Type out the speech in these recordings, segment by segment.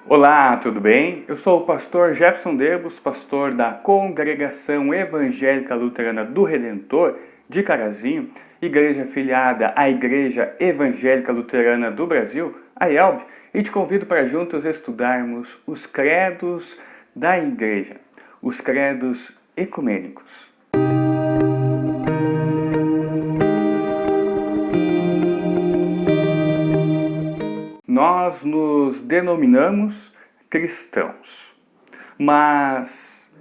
Olá, tudo bem? Eu sou o pastor Jefferson Debus, pastor da Congregação Evangélica Luterana do Redentor de Carazinho, igreja afiliada à Igreja Evangélica Luterana do Brasil, a IELB, e te convido para juntos estudarmos os credos da igreja, os credos ecumênicos. Nós nos denominamos cristãos, mas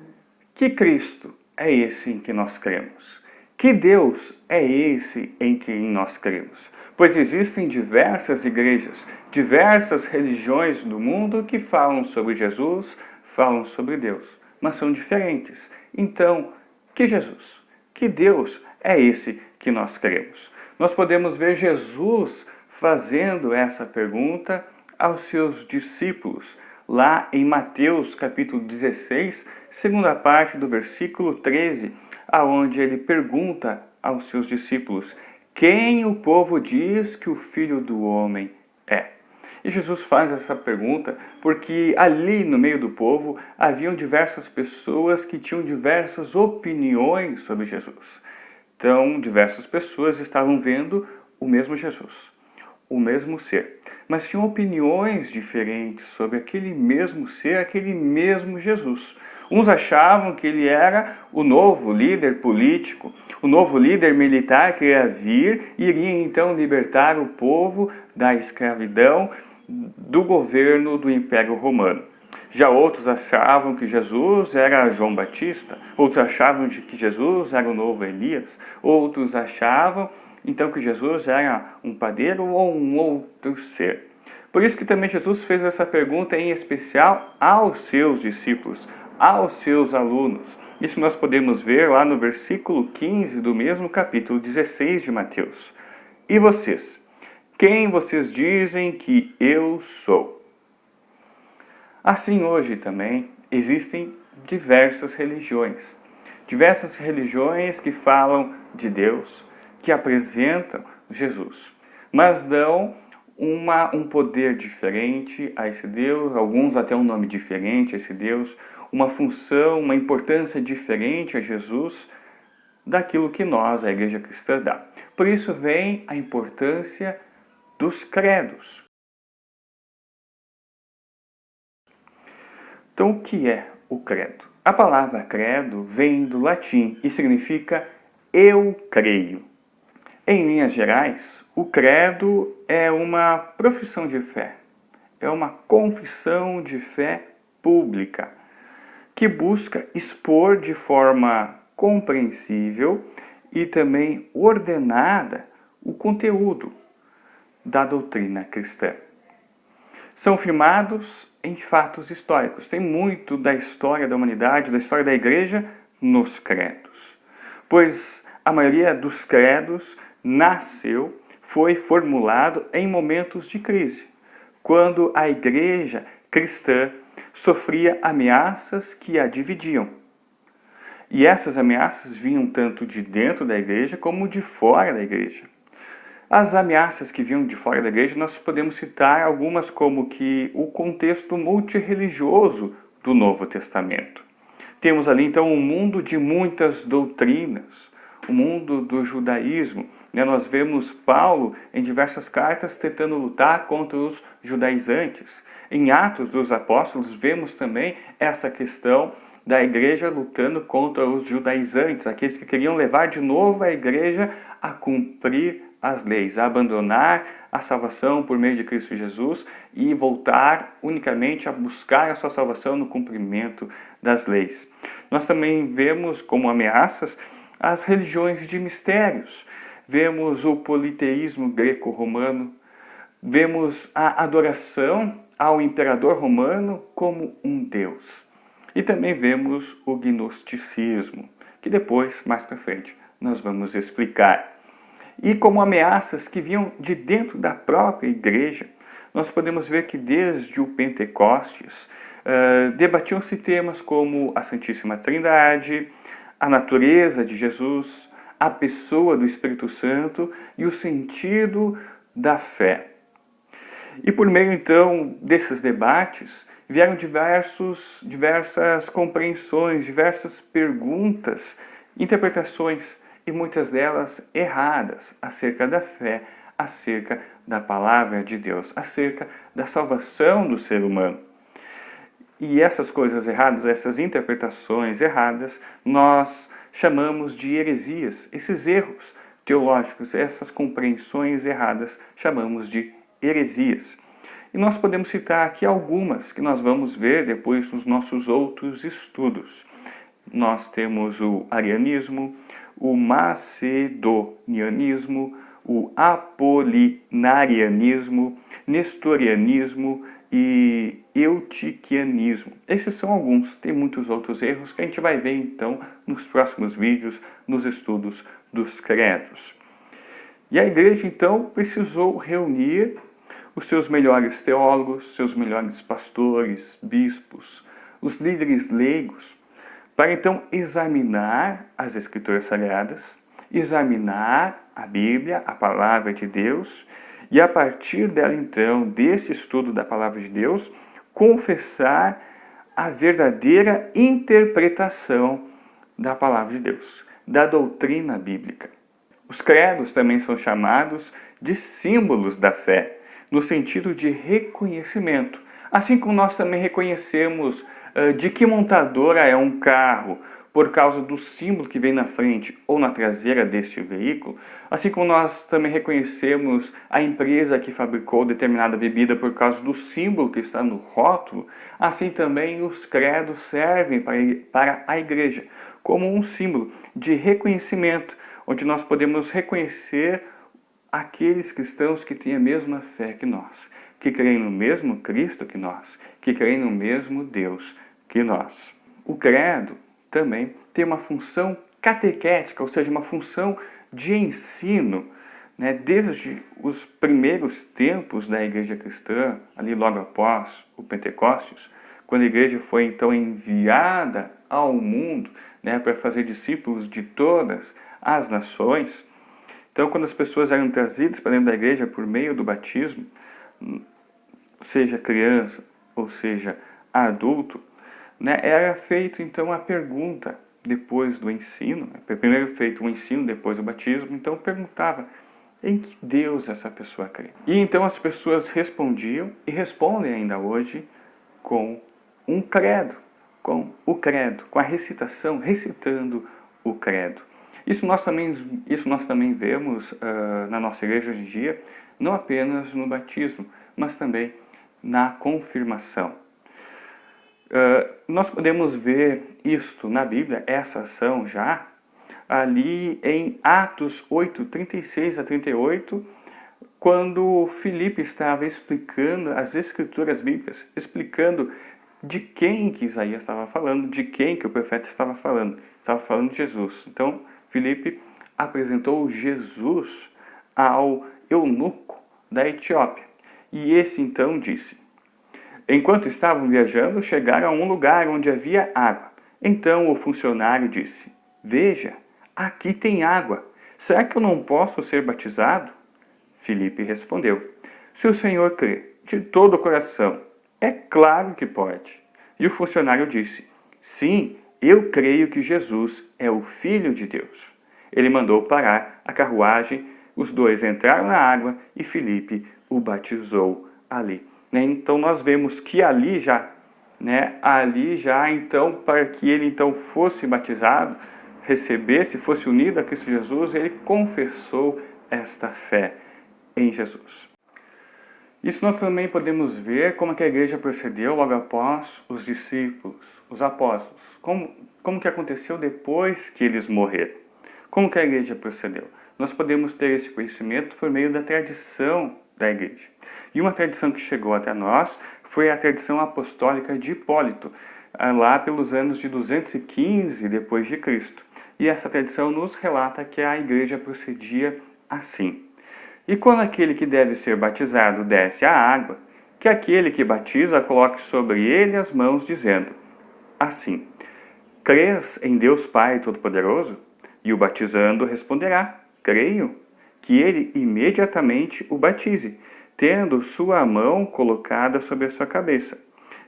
que Cristo é esse em que nós cremos? Que Deus é esse em quem nós cremos? Pois existem diversas igrejas, diversas religiões do mundo que falam sobre Jesus, falam sobre Deus, mas são diferentes. Então, que Jesus, que Deus é esse que nós cremos? Nós podemos ver Jesus fazendo essa pergunta aos seus discípulos, lá em Mateus capítulo 16, segunda parte do versículo 13, aonde ele pergunta aos seus discípulos: quem o povo diz que o Filho do Homem é? E Jesus faz essa pergunta porque ali no meio do povo haviam diversas pessoas que tinham diversas opiniões sobre Jesus. Então, diversas pessoas estavam vendo o mesmo Jesus, o mesmo ser, mas tinham opiniões diferentes sobre aquele mesmo ser, aquele mesmo Jesus. Uns achavam que ele era o novo líder político, o novo líder militar que ia vir e iria então libertar o povo da escravidão do governo do Império Romano. Já outros achavam que Jesus era João Batista, outros achavam que Jesus era o novo Elias, outros achavam então que Jesus era um padeiro ou um outro ser. Por isso que também Jesus fez essa pergunta em especial aos seus discípulos, aos seus alunos. Isso nós podemos ver lá no versículo 15 do mesmo capítulo 16 de Mateus. E vocês? Quem vocês dizem que eu sou? Assim hoje também existem diversas religiões que falam de Deus, que apresentam Jesus, mas dão um poder diferente a esse Deus, alguns até um nome diferente a esse Deus, uma função, uma importância diferente a Jesus daquilo que nós, a Igreja Cristã, dá. Por isso vem a importância dos credos. Então, o que é o credo? A palavra credo vem do latim e significa eu creio. Em linhas gerais, o credo é uma profissão de fé, é uma confissão de fé pública, que busca expor de forma compreensível e também ordenada o conteúdo da doutrina cristã. São firmados em fatos históricos. Tem muito da história da humanidade, da história da igreja, nos credos. Pois a maioria dos credos foi formulado em momentos de crise, quando a igreja cristã sofria ameaças que a dividiam. E essas ameaças vinham tanto de dentro da igreja como de fora da igreja. As ameaças que vinham de fora da igreja, nós podemos citar algumas como que o contexto multirreligioso do Novo Testamento. Temos ali então um mundo de muitas doutrinas, o mundo do judaísmo. Nós vemos Paulo em diversas cartas tentando lutar contra os judaizantes. Em Atos dos Apóstolos vemos também essa questão da igreja lutando contra os judaizantes, aqueles que queriam levar de novo a igreja a cumprir as leis, a abandonar a salvação por meio de Cristo Jesus e voltar unicamente a buscar a sua salvação no cumprimento das leis. Nós também vemos como ameaças as religiões de mistérios, vemos o politeísmo greco-romano, vemos a adoração ao imperador romano como um deus. E também vemos o gnosticismo, que depois, mais para frente, nós vamos explicar. E como ameaças que vinham de dentro da própria igreja, nós podemos ver que desde o Pentecostes debatiam-se temas como a Santíssima Trindade, a natureza de Jesus, a pessoa do Espírito Santo e o sentido da fé. E por meio então desses debates vieram diversas compreensões, diversas perguntas, interpretações, e muitas delas erradas, acerca da fé, acerca da palavra de Deus, acerca da salvação do ser humano. E essas coisas erradas, essas interpretações erradas, nós chamamos de heresias. Esses erros teológicos, essas compreensões erradas, chamamos de heresias. E nós podemos citar aqui algumas que nós vamos ver depois nos nossos outros estudos. Nós temos o arianismo, o macedonianismo, o apolinarianismo, nestorianismo e eutiquianismo. Esses são alguns, tem muitos outros erros que a gente vai ver então nos próximos vídeos, nos estudos dos credos. E a igreja então precisou reunir os seus melhores teólogos, seus melhores pastores, bispos, os líderes leigos, para então examinar as Escrituras Sagradas, examinar a Bíblia, a Palavra de Deus, e a partir dela então, desse estudo da Palavra de Deus, confessar a verdadeira interpretação da Palavra de Deus, da doutrina bíblica. Os credos também são chamados de símbolos da fé, no sentido de reconhecimento. Assim como nós também reconhecemos de que montadora é um carro, por causa do símbolo que vem na frente ou na traseira deste veículo, assim como nós também reconhecemos a empresa que fabricou determinada bebida por causa do símbolo que está no rótulo, assim também os credos servem para a igreja como um símbolo de reconhecimento, onde nós podemos reconhecer aqueles cristãos que têm a mesma fé que nós, que creem no mesmo Cristo que nós, que creem no mesmo Deus que nós. O credo também tem uma função catequética, ou seja, uma função de ensino, né? Desde os primeiros tempos da igreja cristã, ali logo após o Pentecostes, quando a igreja foi então enviada ao mundo, né, para fazer discípulos de todas as nações. Então, quando as pessoas eram trazidas para dentro da igreja por meio do batismo, seja criança ou seja adulto, né, era feito então a pergunta depois do ensino, primeiro feito o ensino, depois o batismo, então perguntava em que Deus essa pessoa crê. E então as pessoas respondiam e respondem ainda hoje com um credo, com o credo, com a recitação, recitando o credo. Isso nós também vemos na nossa igreja hoje em dia, não apenas no batismo, mas também na confirmação. Nós podemos ver isto na Bíblia, essa ação já, ali em Atos 8, 36 a 38, quando Filipe estava explicando as Escrituras Bíblicas, explicando de quem que Isaías estava falando, de quem que o profeta estava falando de Jesus. Então, Filipe apresentou Jesus ao eunuco da Etiópia, e esse então disse: enquanto estavam viajando, chegaram a um lugar onde havia água. Então o funcionário disse: veja, aqui tem água. Será que eu não posso ser batizado? Filipe respondeu: se o Senhor crê de todo o coração, é claro que pode. E o funcionário disse: sim, eu creio que Jesus é o Filho de Deus. Ele mandou parar a carruagem, os dois entraram na água e Filipe o batizou ali. Então nós vemos que ali já, então, para que ele então fosse batizado, recebesse, fosse unido a Cristo Jesus, ele confessou esta fé em Jesus. Isso nós também podemos ver como que a igreja procedeu logo após os discípulos, os apóstolos, como que aconteceu depois que eles morreram. Como que a igreja procedeu? Nós podemos ter esse conhecimento por meio da tradição da igreja. E uma tradição que chegou até nós foi a tradição apostólica de Hipólito, lá pelos anos de 215 depois de Cristo. E essa tradição nos relata que a igreja procedia assim: e quando aquele que deve ser batizado desce à água, que aquele que batiza coloque sobre ele as mãos, dizendo assim: crês em Deus Pai Todo-Poderoso? E o batizando responderá: creio. Que ele imediatamente o batize, tendo sua mão colocada sobre a sua cabeça.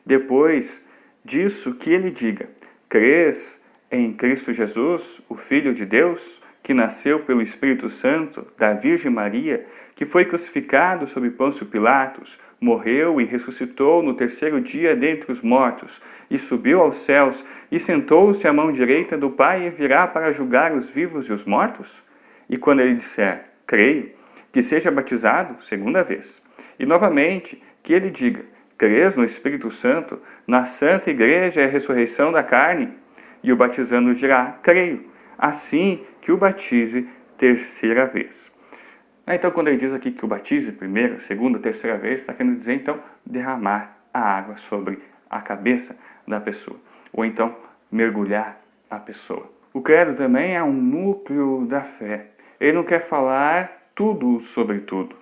Depois disso, que ele diga: crês em Cristo Jesus, o Filho de Deus, que nasceu pelo Espírito Santo da Virgem Maria, que foi crucificado sob Pôncio Pilatos, morreu e ressuscitou no terceiro dia dentre os mortos, e subiu aos céus, e sentou-se à mão direita do Pai, e virá para julgar os vivos e os mortos? E quando ele disser: creio, que seja batizado segunda vez. E novamente, que ele diga: crês no Espírito Santo, na Santa Igreja e a ressurreição da carne? E o batizando dirá: creio, assim que o batize terceira vez. Então, quando ele diz aqui que o batize primeira, segunda, terceira vez, está querendo dizer, então, derramar a água sobre a cabeça da pessoa. Ou então, mergulhar a pessoa. O credo também é um núcleo da fé. Ele não quer falar tudo sobre tudo,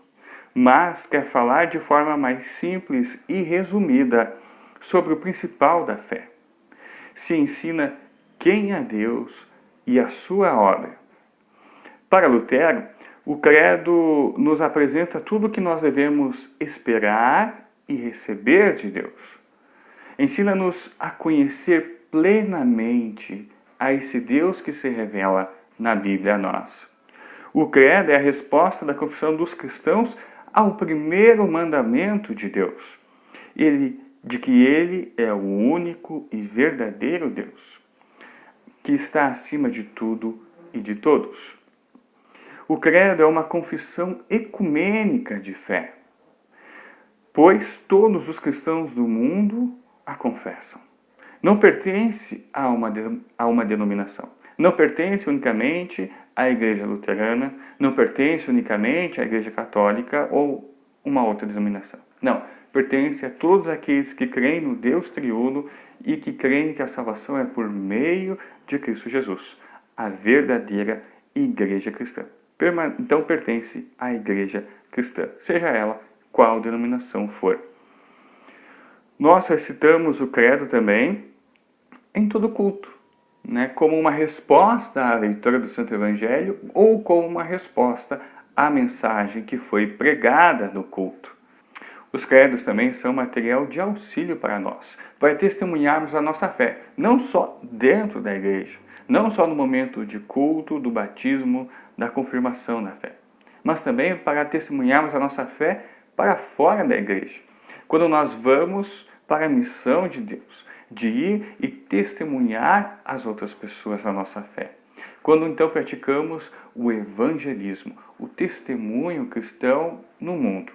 mas quer falar de forma mais simples e resumida sobre o principal da fé. Se ensina quem é Deus e a sua obra. Para Lutero, o credo nos apresenta tudo o que nós devemos esperar e receber de Deus. Ensina-nos a conhecer plenamente a esse Deus que se revela na Bíblia a nós. O credo é a resposta da confissão dos cristãos ao primeiro mandamento de Deus, de que Ele é o único e verdadeiro Deus, que está acima de tudo e de todos. O credo é uma confissão ecumênica de fé, pois todos os cristãos do mundo a confessam. Não pertence a uma denominação. Não pertence unicamente à Igreja Luterana, não pertence unicamente à Igreja Católica ou uma outra denominação. Não, pertence a todos aqueles que creem no Deus triuno e que creem que a salvação é por meio de Cristo Jesus, a verdadeira Igreja cristã. Então pertence à Igreja cristã, seja ela qual denominação for. Nós recitamos o credo também em todo culto, como uma resposta à leitura do Santo Evangelho ou como uma resposta à mensagem que foi pregada no culto. Os credos também são material de auxílio para nós, para testemunharmos a nossa fé, não só dentro da igreja, não só no momento de culto, do batismo, da confirmação da fé, mas também para testemunharmos a nossa fé para fora da igreja, quando nós vamos para a missão de Deus, de ir e testemunhar às outras pessoas a nossa fé. Quando então praticamos o evangelismo, o testemunho cristão no mundo.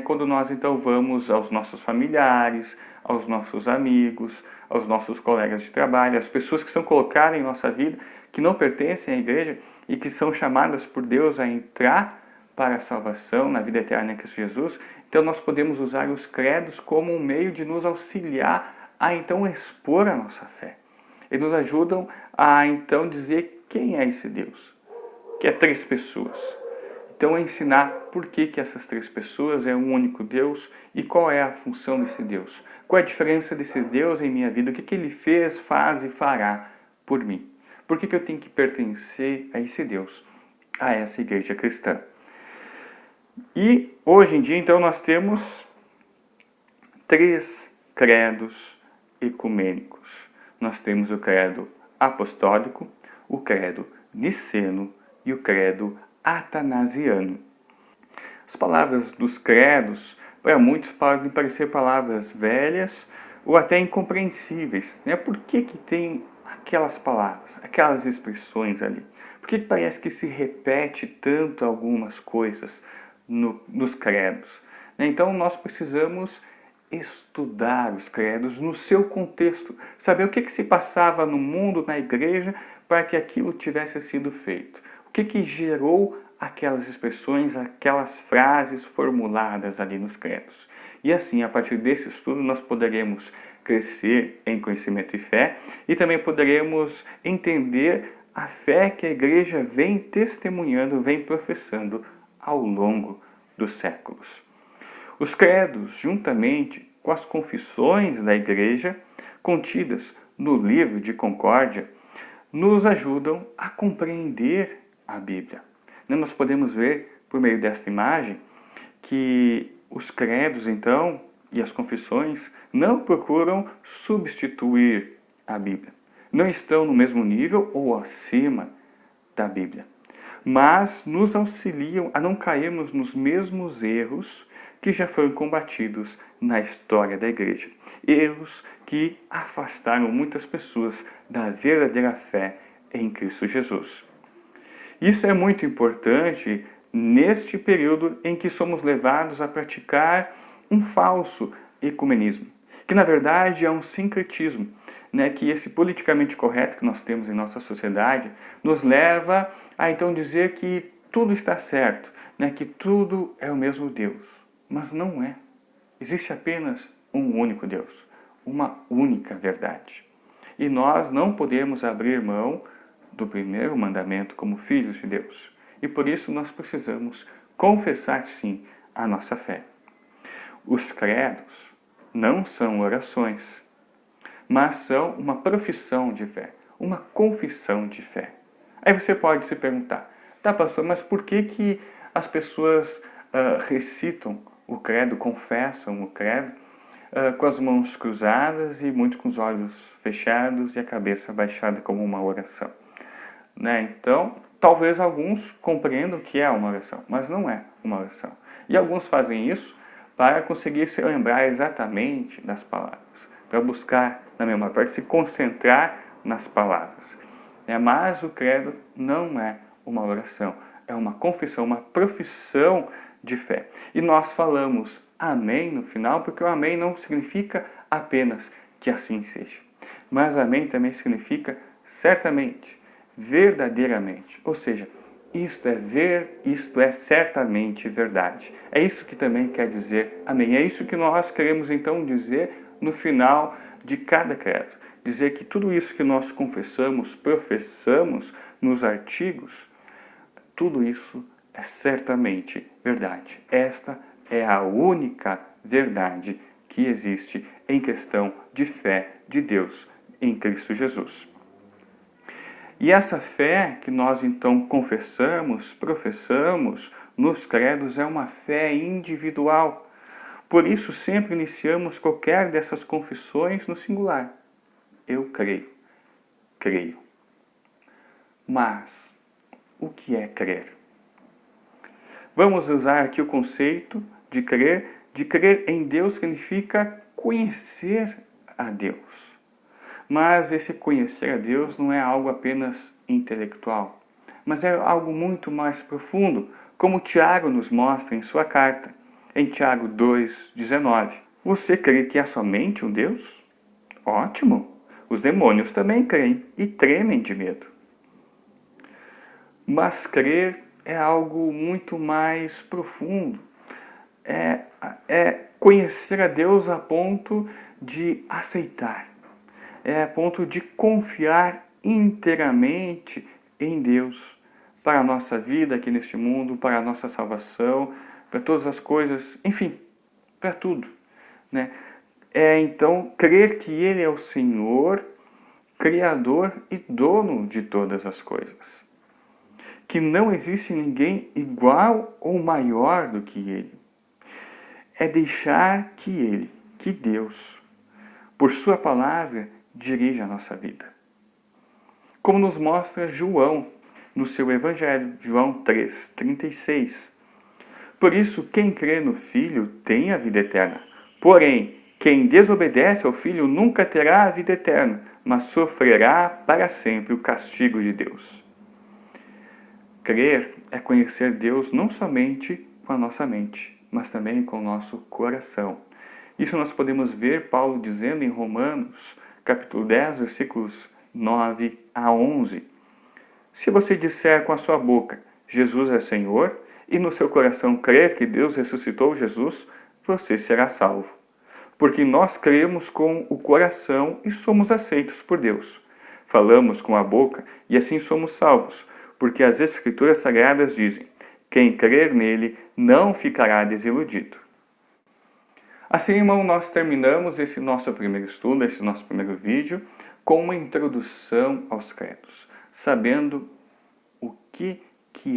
Quando nós então vamos aos nossos familiares, aos nossos amigos, aos nossos colegas de trabalho, às pessoas que são colocadas em nossa vida, que não pertencem à igreja e que são chamadas por Deus a entrar para a salvação na vida eterna em Cristo Jesus, então nós podemos usar os credos como um meio de nos auxiliar a então expor a nossa fé. Eles nos ajudam a então dizer quem é esse Deus, que é 3 pessoas. Então, ensinar por que essas 3 pessoas é um único Deus e qual é a função desse Deus. Qual é a diferença desse Deus em minha vida, o que ele fez, faz e fará por mim. Por que eu tenho que pertencer a esse Deus, a essa igreja cristã. E, hoje em dia, então, nós temos 3 credos ecumênicos. Nós temos o credo apostólico, o credo niceno e o credo atanasiano. As palavras dos credos, para muitos, podem parecer palavras velhas ou até incompreensíveis. Por que tem aquelas palavras, aquelas expressões ali? Por que parece que se repete tanto algumas coisas nos credos? Então, nós precisamos estudar os credos no seu contexto, saber o que se passava no mundo, na igreja, para que aquilo tivesse sido feito. O que gerou aquelas expressões, aquelas frases formuladas ali nos credos. E assim, a partir desse estudo, nós poderemos crescer em conhecimento e fé e também poderemos entender a fé que a igreja vem testemunhando, vem professando ao longo dos séculos. Os credos, juntamente com as confissões da igreja, contidas no livro de Concórdia, nos ajudam a compreender a Bíblia. Nós podemos ver, por meio desta imagem, que os credos, então, e as confissões não procuram substituir a Bíblia. Não estão no mesmo nível ou acima da Bíblia, mas nos auxiliam a não cairmos nos mesmos erros que já foram combatidos na história da igreja. Erros que afastaram muitas pessoas da verdadeira fé em Cristo Jesus. Isso é muito importante neste período em que somos levados a praticar um falso ecumenismo, que na verdade é um sincretismo, que esse politicamente correto que nós temos em nossa sociedade nos leva a então dizer que tudo está certo, que tudo é o mesmo Deus. Mas não é. Existe apenas um único Deus, uma única verdade. E nós não podemos abrir mão do primeiro mandamento como filhos de Deus. E por isso nós precisamos confessar sim a nossa fé. Os credos não são orações, mas são uma profissão de fé, uma confissão de fé. Aí você pode se perguntar, tá, pastor, mas por que as pessoas recitam o credo, confessam o credo, com as mãos cruzadas e muitos com os olhos fechados e a cabeça baixada como uma oração? Então, talvez alguns compreendam que é uma oração, mas não é uma oração. E alguns fazem isso para conseguir se lembrar exatamente das palavras, para buscar na memória, para se concentrar nas palavras. Mas o credo não é uma oração, é uma confissão, uma profissão de fé. E nós falamos amém no final, porque o amém não significa apenas que assim seja, mas amém também significa certamente, verdadeiramente, ou seja, isto é certamente verdade. É isso que também quer dizer amém. É isso que nós queremos então dizer no final de cada credo. Dizer que tudo isso que nós confessamos, professamos nos artigos, tudo isso é certamente verdade. Esta é a única verdade que existe em questão de fé de Deus em Cristo Jesus. E essa fé que nós então confessamos, professamos nos credos é uma fé individual. Por isso sempre iniciamos qualquer dessas confissões no singular. Eu creio, creio. Mas o que é crer? Vamos usar aqui o conceito de crer. De crer em Deus significa conhecer a Deus. Mas esse conhecer a Deus não é algo apenas intelectual, mas é algo muito mais profundo, como Tiago nos mostra em sua carta, em Tiago 2,19. Você crê que há somente um Deus? Ótimo! Os demônios também creem e tremem de medo. Mas crer é algo muito mais profundo. É conhecer a Deus a ponto de aceitar. É a ponto de confiar inteiramente em Deus para a nossa vida aqui neste mundo, para a nossa salvação, para todas as coisas, enfim, para tudo. É então crer que Ele é o Senhor, Criador e dono de todas as coisas. Que não existe ninguém igual ou maior do que Ele. É deixar que Ele, que Deus, por Sua palavra, dirija a nossa vida. Como nos mostra João no seu Evangelho, João 3,36. Por isso, quem crê no Filho tem a vida eterna. Porém, quem desobedece ao Filho nunca terá a vida eterna, mas sofrerá para sempre o castigo de Deus. Crer é conhecer Deus não somente com a nossa mente, mas também com o nosso coração. Isso nós podemos ver Paulo dizendo em Romanos, capítulo 10, versículos 9 a 11. Se você disser com a sua boca, Jesus é Senhor, e no seu coração crer que Deus ressuscitou Jesus, você será salvo. Porque nós cremos com o coração e somos aceitos por Deus. Falamos com a boca e assim somos salvos, porque as Escrituras Sagradas dizem, quem crer nele não ficará desiludido. Assim, irmão, nós terminamos esse nosso primeiro estudo, esse nosso primeiro vídeo, com uma introdução aos credos, sabendo o que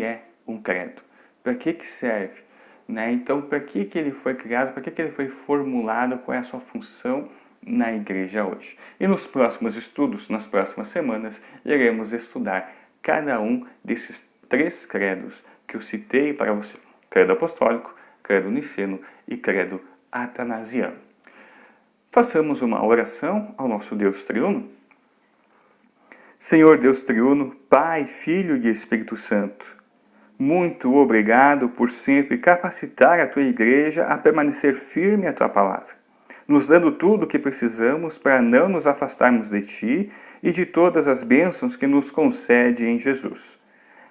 é um credo, para que serve né? Então, para que ele foi criado, para que ele foi formulado, qual é a sua função na igreja hoje. E nos próximos estudos, nas próximas semanas, iremos estudar cada um desses 3 credos que eu citei para você: credo apostólico, credo niceno e credo atanasiano. Façamos uma oração ao nosso Deus triuno. Senhor Deus triuno, Pai, Filho e Espírito Santo, muito obrigado por sempre capacitar a tua igreja a permanecer firme à tua palavra, nos dando tudo o que precisamos para não nos afastarmos de ti e de todas as bênçãos que nos concede em Jesus.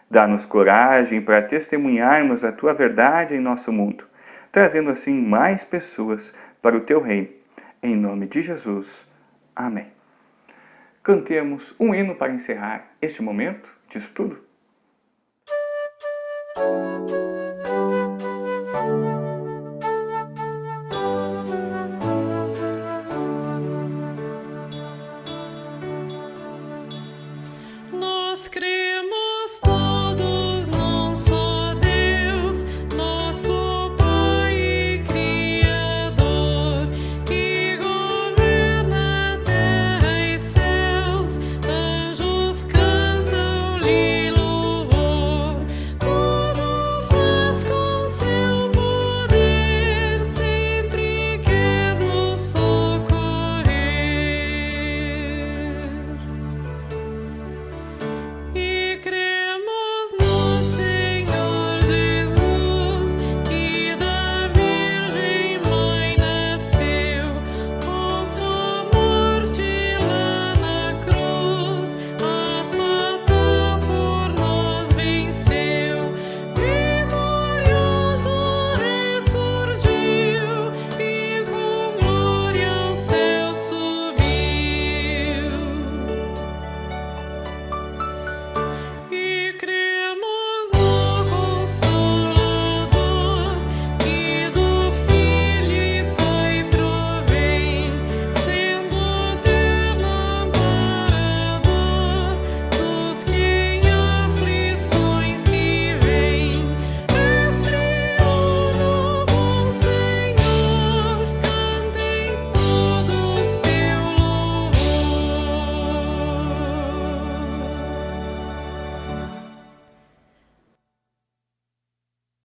Dá-nos coragem para testemunharmos a tua verdade em nosso mundo, trazendo assim mais pessoas para o teu reino. Em nome de Jesus. Amém. Cantemos um hino para encerrar este momento de estudo. Nós cremos